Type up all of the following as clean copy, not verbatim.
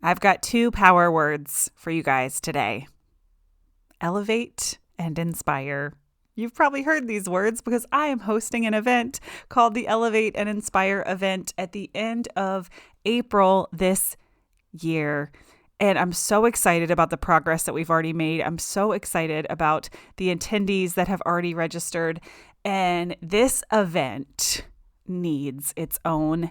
I've got two power words for you guys today. Elevate and inspire. You've probably heard these words because I am hosting an event called the Elevate and Inspire event at the end of April this year. And I'm so excited about the progress that we've already made. I'm so excited about the attendees that have already registered. And this event needs its own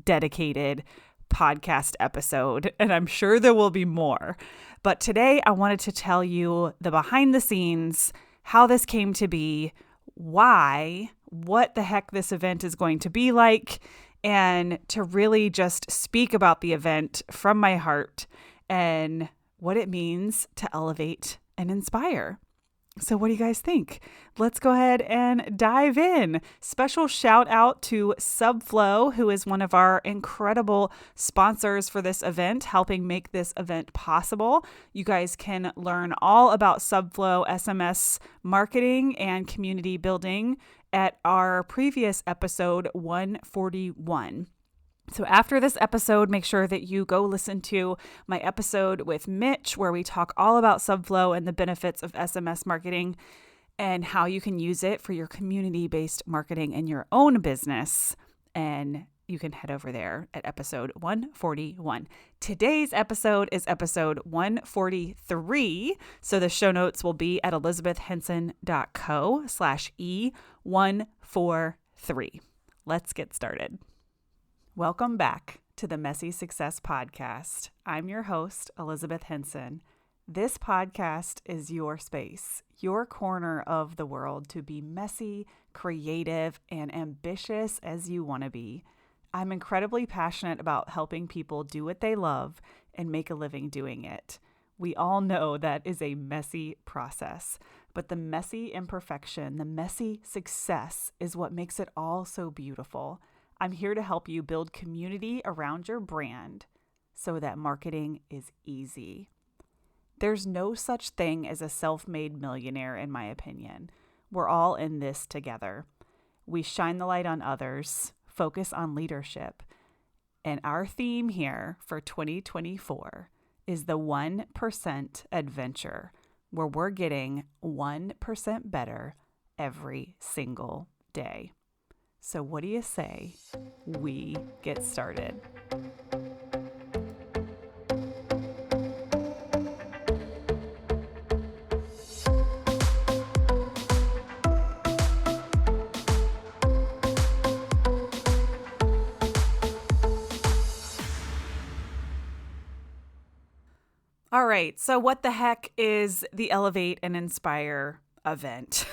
dedicated podcast episode, and I'm sure there will be more. But today I wanted to tell you the behind the scenes, how this came to be, why, what the heck this event is going to be like, and to really just speak about the event from my heart and what it means to elevate and inspire. So what do you guys think? Let's go ahead and dive in. Special shout out to Subflow, who is one of our incredible sponsors for this event, helping make this event possible. You guys can learn all about Subflow SMS marketing and community building at our previous episode 141. So after this episode, make sure that you go listen to my episode with Mitch, where we talk all about Subflow and the benefits of SMS marketing and how you can use it for your community-based marketing in your own business. And you can head over there at episode 141. Today's episode is episode 143. So the show notes will be at elizabethhenson.co/E143. Let's get started. Welcome back to the Messy Success Podcast. I'm your host, Elizabeth Henson. This podcast is your space, your corner of the world to be messy, creative, and ambitious as you want to be. I'm incredibly passionate about helping people do what they love and make a living doing it. We all know that is a messy process, but the messy imperfection, the messy success is what makes it all so beautiful. I'm here to help you build community around your brand so that marketing is easy. There's no such thing as a self-made millionaire, in my opinion. We're all in this together. We shine the light on others, focus on leadership. And our theme here for 2024 is the 1% adventure, where we're getting 1% better every single day. So what do you say we get started? All right, so what the heck is the Elevate and Inspire event?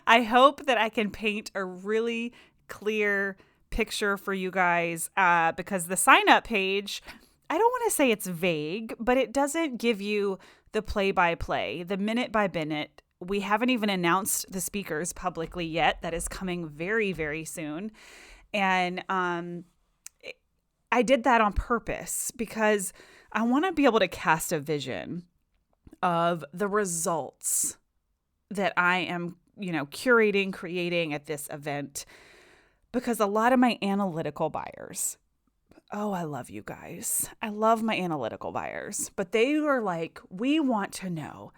I hope that I can paint a really clear picture for you guys because the sign-up page, I don't want to say it's vague, but it doesn't give you the play-by-play, the minute-by-minute. We haven't even announced the speakers publicly yet. That is coming very, very soon. And I did that on purpose because I want to be able to cast a vision of the results that I am, curating, creating at this event, because a lot of my analytical buyers, I love you guys. I love my analytical buyers, but they were like, we want to know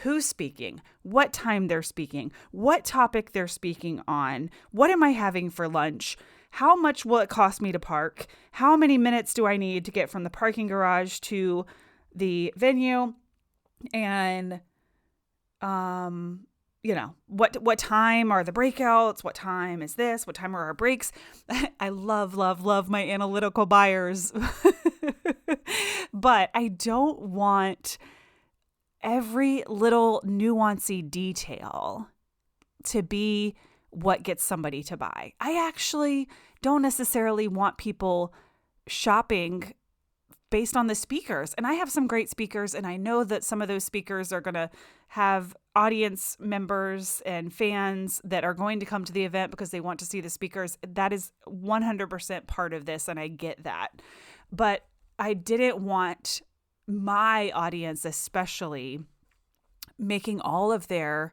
who's speaking, what time they're speaking, what topic they're speaking on, what am I having for lunch, how much will it cost me to park, how many minutes do I need to get from the parking garage to the venue, and what time are the breakouts? What time is this? What time are our breaks? I love, love, love my analytical buyers. But I don't want every little nuancy detail to be what gets somebody to buy. I actually don't necessarily want people shopping based on the speakers. And I have some great speakers, and I know that some of those speakers are going to have audience members and fans that are going to come to the event because they want to see the speakers. That is 100% part of this, and I get that. But I didn't want my audience especially making all of their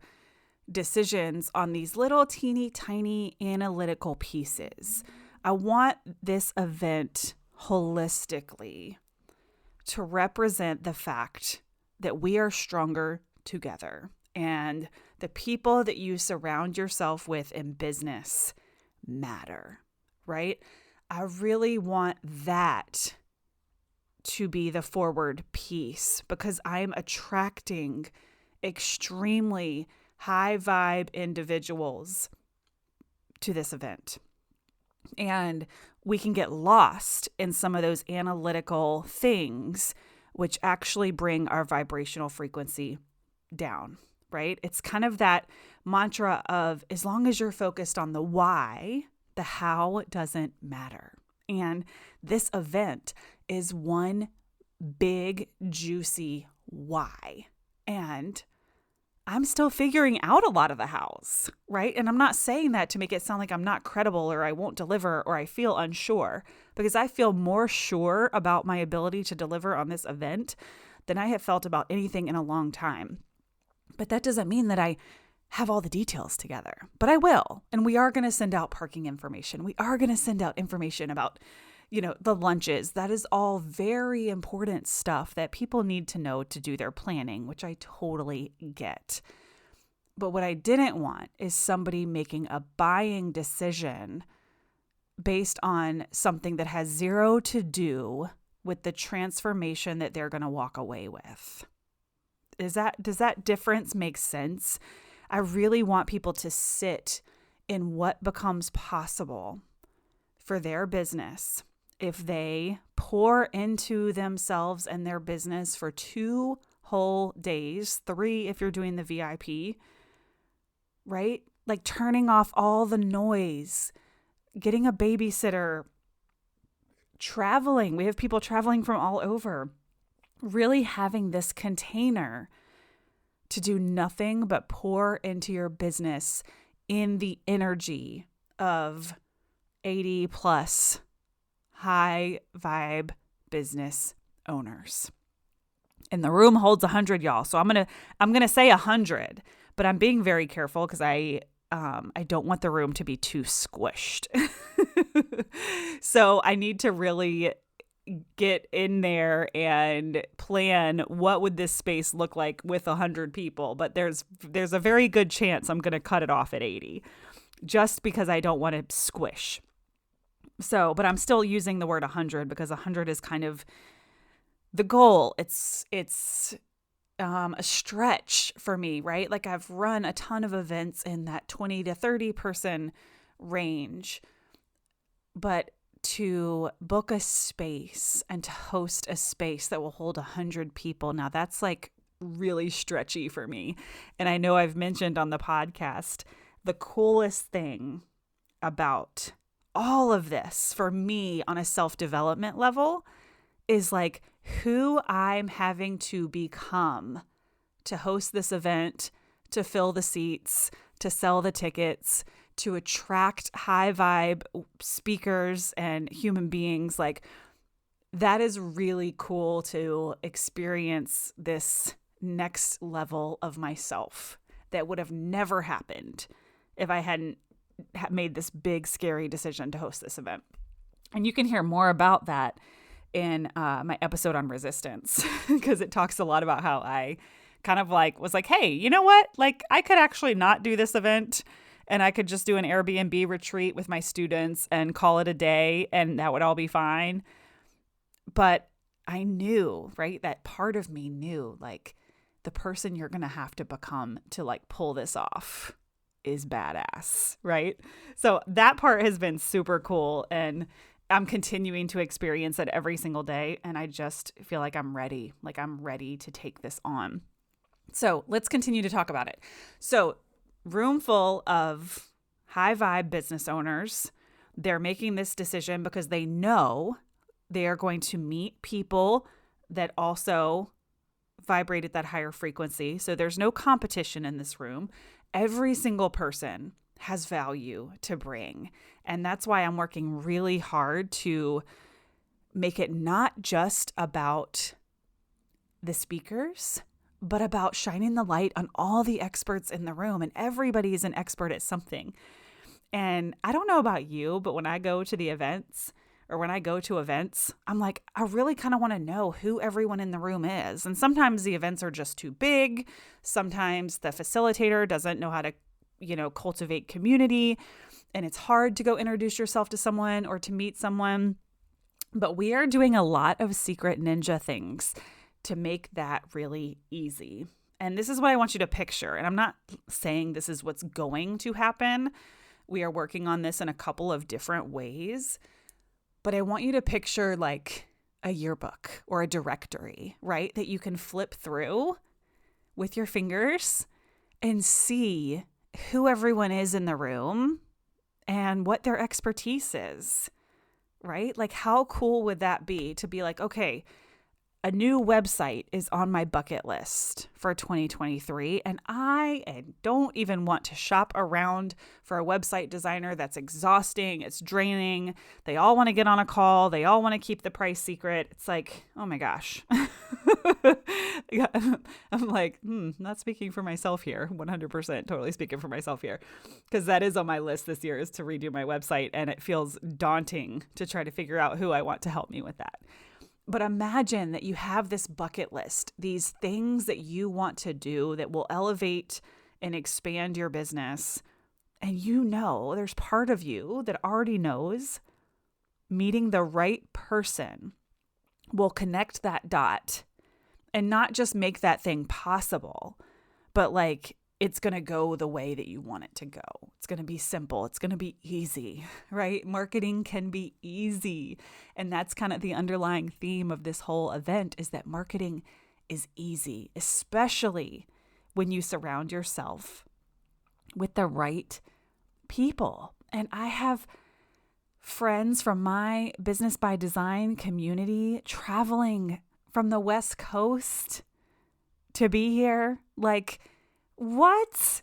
decisions on these little teeny tiny analytical pieces. I want this event holistically to represent the fact that we are stronger together. And the people that you surround yourself with in business matter, right? I really want that to be the forward piece because I'm attracting extremely high vibe individuals to this event. And we can get lost in some of those analytical things, which actually bring our vibrational frequency down, right? It's kind of that mantra of as long as you're focused on the why, the how doesn't matter. And this event is one big, juicy why. And I'm still figuring out a lot of the hows, right? And I'm not saying that to make it sound like I'm not credible or I won't deliver or I feel unsure, because I feel more sure about my ability to deliver on this event than I have felt about anything in a long time. But that doesn't mean that I have all the details together, but I will. And we are going to send out parking information. We are going to send out information about, the lunches. That is all very important stuff that people need to know to do their planning, which I totally get. But what I didn't want is somebody making a buying decision based on something that has zero to do with the transformation that they're going to walk away with. Does that difference make sense? I really want people to sit in what becomes possible for their business if they pour into themselves and their business for 2 whole days, 3 if you're doing the VIP, right? Like turning off all the noise, getting a babysitter, traveling. We have people traveling from all over. Really having this container to do nothing but pour into your business in the energy of 80 plus high vibe business owners. And the room holds 100, y'all. So I'm gonna say 100, but I'm being very careful because I don't want the room to be too squished. So I need to really get in there and plan what would this space look like with 100 people. But there's a very good chance I'm going to cut it off at 80 just because I don't want to squish. So, but I'm still using the word 100 because 100 is kind of the goal. It's a stretch for me, right? Like I've run a ton of events in that 20 to 30 person range, but to book a space and to host a space that will hold 100 people. Now that's like really stretchy for me. And I know I've mentioned on the podcast, the coolest thing about all of this for me on a self-development level is like who I'm having to become to host this event, to fill the seats, to sell the tickets, to attract high vibe speakers and human beings. Like that is really cool to experience this next level of myself that would have never happened if I hadn't made this big, scary decision to host this event. And you can hear more about that in my episode on resistance because it talks a lot about how I kind of like was like, hey, you know what? Like I could actually not do this event and I could just do an Airbnb retreat with my students and call it a day and that would all be fine. But I knew, right? That part of me knew like the person you're going to have to become to like pull this off is badass, right? So that part has been super cool and I'm continuing to experience it every single day. And I just feel like I'm ready to take this on. So let's continue to talk about it. So room full of high vibe business owners. They're making this decision because they know they are going to meet people that also vibrate at that higher frequency. So there's no competition in this room. Every single person has value to bring. And that's why I'm working really hard to make it not just about the speakers, but about shining the light on all the experts in the room. And everybody is an expert at something. And I don't know about you, but when I go to the events, or when I go to events, I'm like, I really kind of want to know who everyone in the room is. And sometimes the events are just too big. Sometimes the facilitator doesn't know how to, cultivate community. And it's hard to go introduce yourself to someone or to meet someone. But we are doing a lot of secret ninja things to make that really easy. And this is what I want you to picture. And I'm not saying this is what's going to happen. We are working on this in a couple of different ways. But I want you to picture like a yearbook or a directory, right? That you can flip through with your fingers and see who everyone is in the room and what their expertise is, right? Like, how cool would that be to be like, okay, a new website is on my bucket list for 2023, and I don't even want to shop around for a website designer. That's exhausting. It's draining. They all want to get on a call. They all want to keep the price secret. It's like, oh my gosh. I'm like, not speaking for myself here. 100% totally speaking for myself here, because that is on my list this year, is to redo my website, and it feels daunting to try to figure out who I want to help me with that. But imagine that you have this bucket list, these things that you want to do that will elevate and expand your business. And there's part of you that already knows meeting the right person will connect that dot and not just make that thing possible, but like it's going to go the way that you want it to go. It's going to be simple. It's going to be easy, right? Marketing can be easy. And that's kind of the underlying theme of this whole event, is that marketing is easy, especially when you surround yourself with the right people. And I have friends from my Business by Design community traveling from the West Coast to be here. Like, what?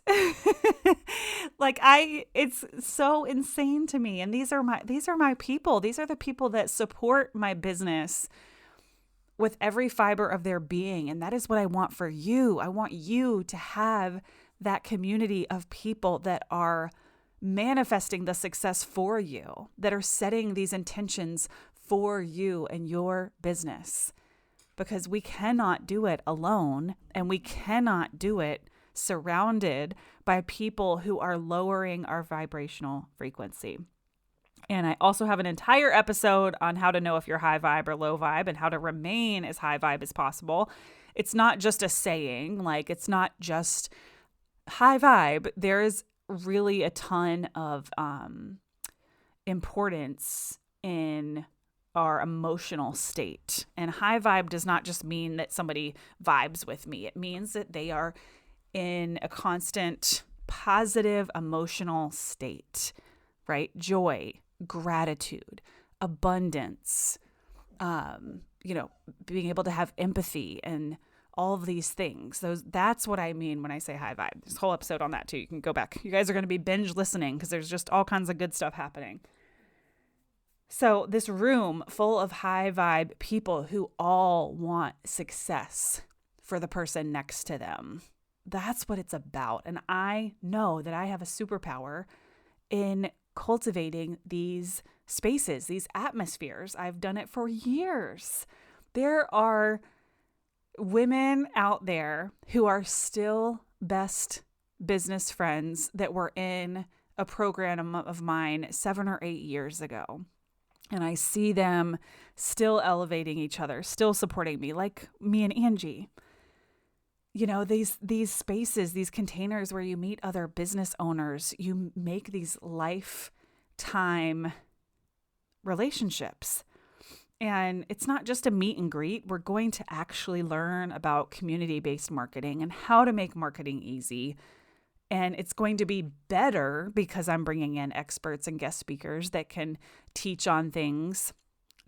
It's so insane to me. And these are my people. These are the people that support my business with every fiber of their being. And that is what I want for you. I want you to have that community of people that are manifesting the success for you, that are setting these intentions for you and your business. Because we cannot do it alone, and we cannot do it surrounded by people who are lowering our vibrational frequency. And I also have an entire episode on how to know if you're high vibe or low vibe and how to remain as high vibe as possible. It's not just a saying, like it's not just high vibe. There is really a ton of importance in our emotional state. And high vibe does not just mean that somebody vibes with me. It means that they are in a constant positive emotional state, right? Joy, gratitude, abundance, being able to have empathy and all of these things. That's what I mean when I say high vibe. There's a whole episode on that too. You can go back. You guys are going to be binge listening because there's just all kinds of good stuff happening. So this room full of high vibe people who all want success for the person next to them. That's what it's about. And I know that I have a superpower in cultivating these spaces, these atmospheres. I've done it for years. There are women out there who are still best business friends that were in a program of mine 7 or 8 years ago. And I see them still elevating each other, still supporting me, like me and Angie. These spaces, these containers where you meet other business owners, you make these lifetime relationships. And it's not just a meet and greet. We're going to actually learn about community-based marketing and how to make marketing easy. And it's going to be better because I'm bringing in experts and guest speakers that can teach on things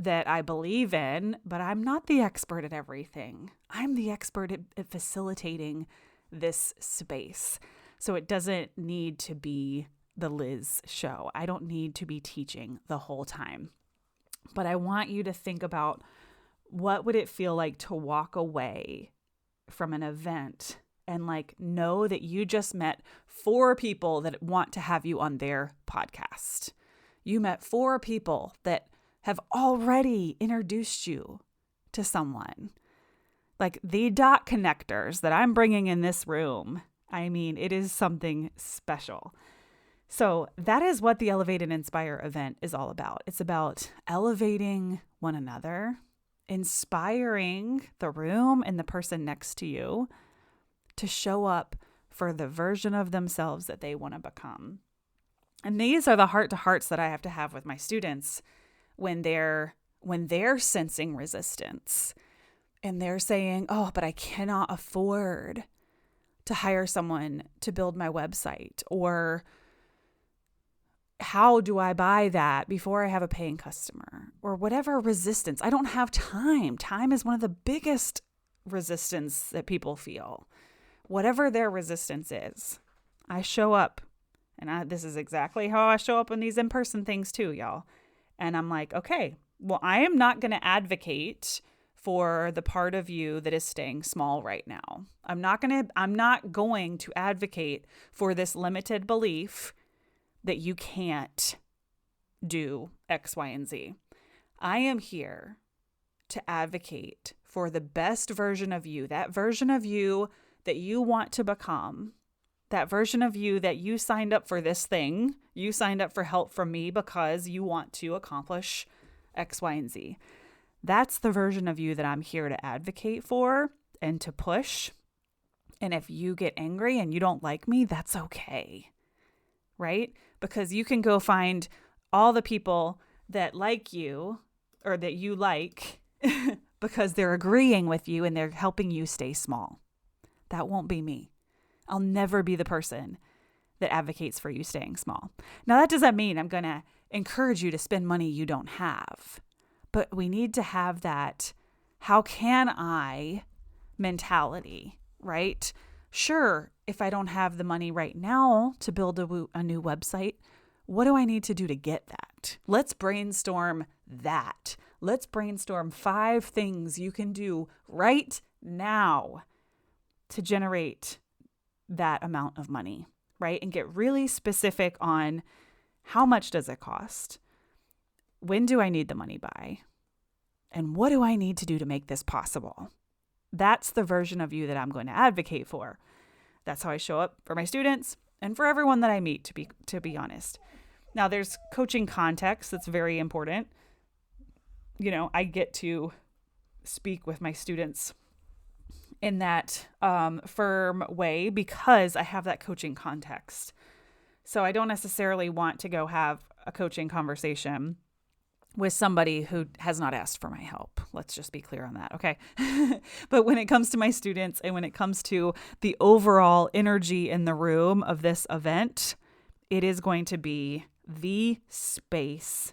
that I believe in, but I'm not the expert at everything. I'm the expert at facilitating this space. So it doesn't need to be the Liz show. I don't need to be teaching the whole time. But I want you to think about, what would it feel like to walk away from an event and know that you just met 4 people that want to have you on their podcast. You met 4 people that have already introduced you to someone. Like the dot connectors that I'm bringing in this room, I mean, it is something special. So that is what the Elevate and Inspire event is all about. It's about elevating one another, inspiring the room and the person next to you to show up for the version of themselves that they want to become. And these are the heart-to-hearts that I have to have with my students when they're sensing resistance and they're saying, "Oh, but I cannot afford to hire someone to build my website," or "How do I buy that before I have a paying customer?" or whatever resistance. I don't have time. Time is one of the biggest resistance that people feel. Whatever their resistance is, I show up. And this is exactly how I show up in these in-person things too, y'all. And I'm like, okay, well, I am not going to advocate for the part of you that is staying small right now. I'm not going to advocate for this limited belief that you can't do X, Y, and Z. I am here to advocate for the best version of you, that version of you that you want to become, that version of you that you signed up for this thing. You signed up for help from me because you want to accomplish X, Y, and Z. That's the version of you that I'm here to advocate for and to push. And if you get angry and you don't like me, that's okay, right? Because you can go find all the people that like you or that you like because they're agreeing with you and they're helping you stay small. That won't be me. I'll never be the person that advocates for you staying small. Now, that doesn't mean I'm going to encourage you to spend money you don't have, but we need to have that "how can I" mentality, right? Sure, if I don't have the money right now to build a new website, what do I need to do to get that? Let's brainstorm that. Let's brainstorm 5 things you can do right now to generate that amount of money, right? And get really specific on how much does it cost? When do I need the money by? And what do I need to do to make this possible? That's the version of you that I'm going to advocate for. That's how I show up for my students and for everyone that I meet, to be honest. Now, there's coaching context that's very important. You know, I get to speak with my students in that firm way because I have that coaching context. So I don't necessarily want to go have a coaching conversation with somebody who has not asked for my help. Let's just be clear on that, okay? But when it comes to my students and when it comes to the overall energy in the room of this event, it is going to be the space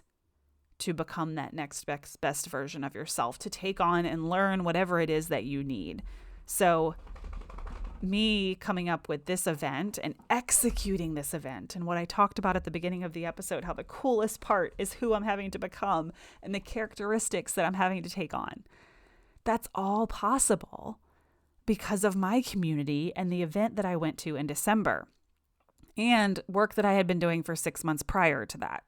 to become that next best version of yourself, to take on and learn whatever it is that you need. So me coming up with this event and executing this event and what I talked about at the beginning of the episode, how the coolest part is who I'm having to become and the characteristics that I'm having to take on. That's all possible because of my community and the event that I went to in December and work that I had been doing for 6 months prior to that,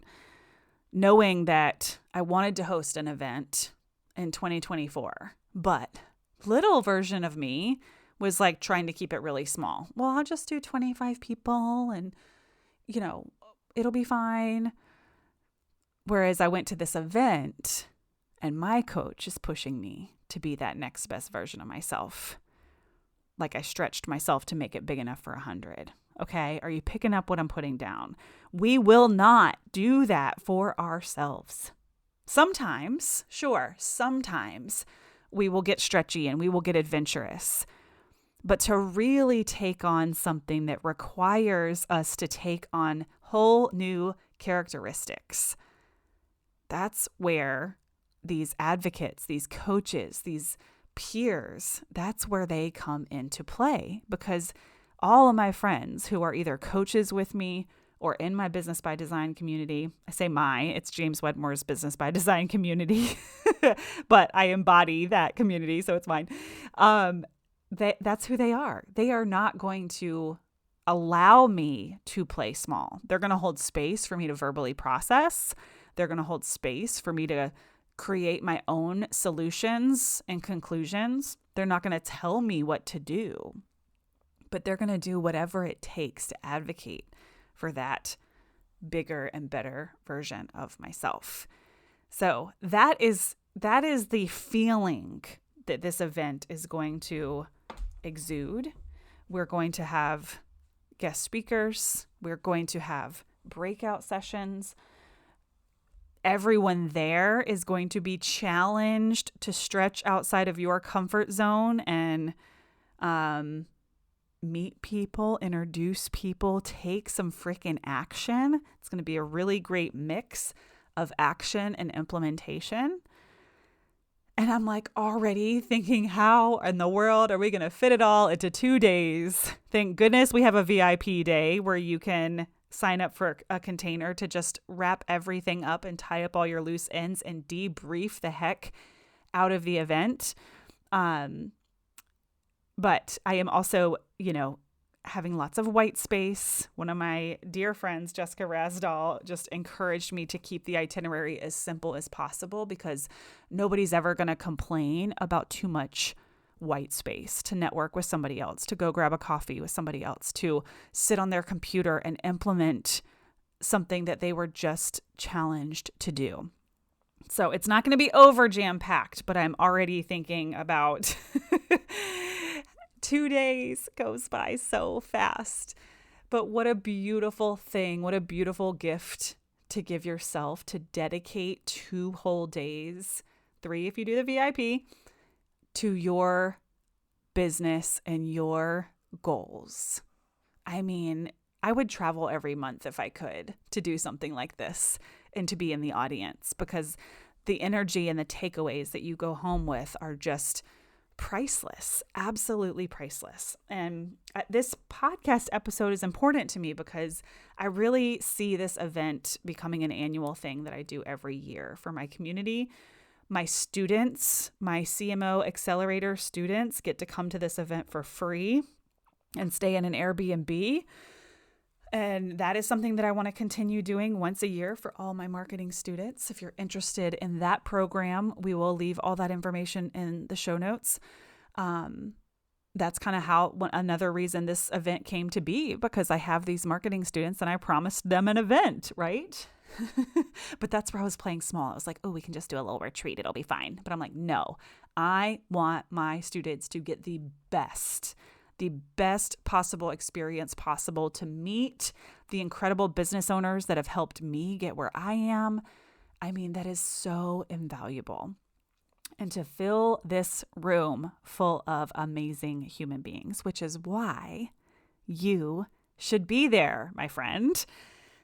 knowing that I wanted to host an event in 2024, but little version of me was like trying to keep it really small. Well, I'll just do 25 people and, you know, it'll be fine. Whereas I went to this event and my coach is pushing me to be that next best version of myself. Like I stretched myself to make it big enough for 100. Okay. Are you picking up what I'm putting down? We will not do that for ourselves. Sometimes, sure, sometimes we will get stretchy and we will get adventurous. But to really take on something that requires us to take on whole new characteristics, that's where these advocates, these coaches, these peers, that's where they come into play. Because all of my friends who are either coaches with me or in my Business by Design community, I say it's James Wedmore's Business by Design community, but I embody that community, so it's mine. That's who they are. They are not going to allow me to play small. They're going to hold space for me to verbally process. They're going to hold space for me to create my own solutions and conclusions. They're not going to tell me what to do, but they're going to do whatever it takes to advocate for that bigger and better version of myself. So that is the feeling that this event is going to exude. We're going to have guest speakers. We're going to have breakout sessions. Everyone there is going to be challenged to stretch outside of your comfort zone and meet people, introduce people, take some freaking action. It's going to be a really great mix of action and implementation. And I'm like already thinking, how in the world are we going to fit it all into 2 days? Thank goodness we have a VIP day where you can sign up for a container to just wrap everything up and tie up all your loose ends and debrief the heck out of the event. But I am also, having lots of white space. One of my dear friends, Jessica Rasdahl, just encouraged me to keep the itinerary as simple as possible because nobody's ever going to complain about too much white space to network with somebody else, to go grab a coffee with somebody else, to sit on their computer and implement something that they were just challenged to do. So it's not going to be over jam-packed, but I'm already thinking about 2 days goes by so fast. But what a beautiful thing. What a beautiful gift to give yourself to dedicate 2 whole days, 3 if you do the VIP, to your business and your goals. I mean, I would travel every month if I could to do something like this and to be in the audience because the energy and the takeaways that you go home with are just priceless, absolutely priceless. And this podcast episode is important to me because I really see this event becoming an annual thing that I do every year for my community. My students, my CMO Accelerator students get to come to this event for free and stay in an Airbnb. And that is something that I want to continue doing once a year for all my marketing students. If you're interested in that program, we will leave all that information in the show notes. That's kind of another reason this event came to be, because I have these marketing students and I promised them an event, right? But that's where I was playing small. I was like, oh, we can just do a little retreat. It'll be fine. But I'm like, no, I want my students to get the best possible experience possible, to meet the incredible business owners that have helped me get where I am. I mean, that is so invaluable. And to fill this room full of amazing human beings, which is why you should be there, my friend.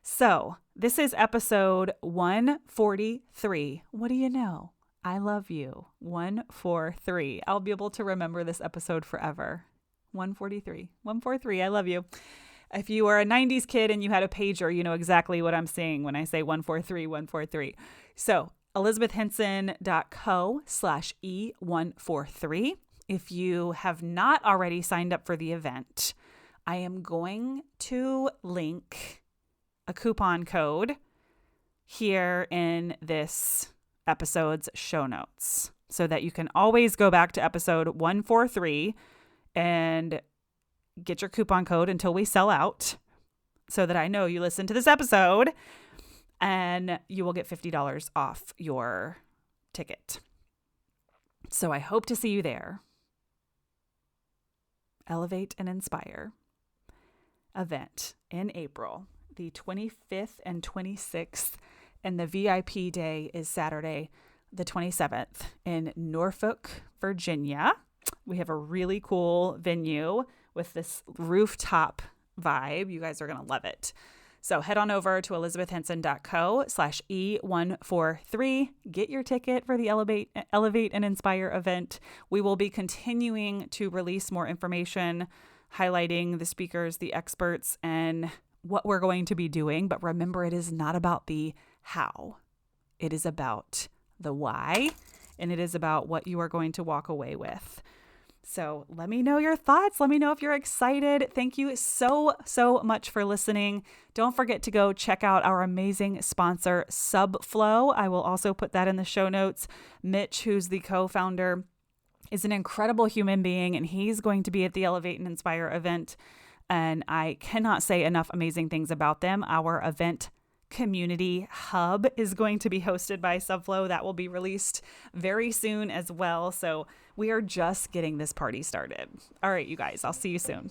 So this is episode 143. What do you know? I love you. 143. I'll be able to remember this episode forever. 143. I love you. If you are a 90s kid and you had a pager, you know exactly what I'm saying when I say 143. So elizabethhenson.co/E143. If you have not already signed up for the event, I am going to link a coupon code here in this episode's show notes so that you can always go back to episode 143 and get your coupon code until we sell out, so that I know you listened to this episode, and you will get $50 off your ticket. So I hope to see you there. Elevate and Inspire event in April, the 25th and 26th, and the VIP day is Saturday, the 27th in Norfolk, Virginia. We have a really cool venue with this rooftop vibe. You guys are going to love it. So head on over to elizabethhenson.co/E143. Get your ticket for the Elevate and Inspire event. We will be continuing to release more information, highlighting the speakers, the experts, and what we're going to be doing. But remember, it is not about the how. It is about the why, and it is about what you are going to walk away with. So let me know your thoughts. Let me know if you're excited. Thank you so much for listening. Don't forget to go check out our amazing sponsor, Subflow. I will also put that in the show notes. Mitch, who's the co-founder, is an incredible human being, and he's going to be at the Elevate and Inspire event. And I cannot say enough amazing things about them. Our event community hub is going to be hosted by Subflow. That will be released very soon as well. So we are just getting this party started. All right, you guys, I'll see you soon.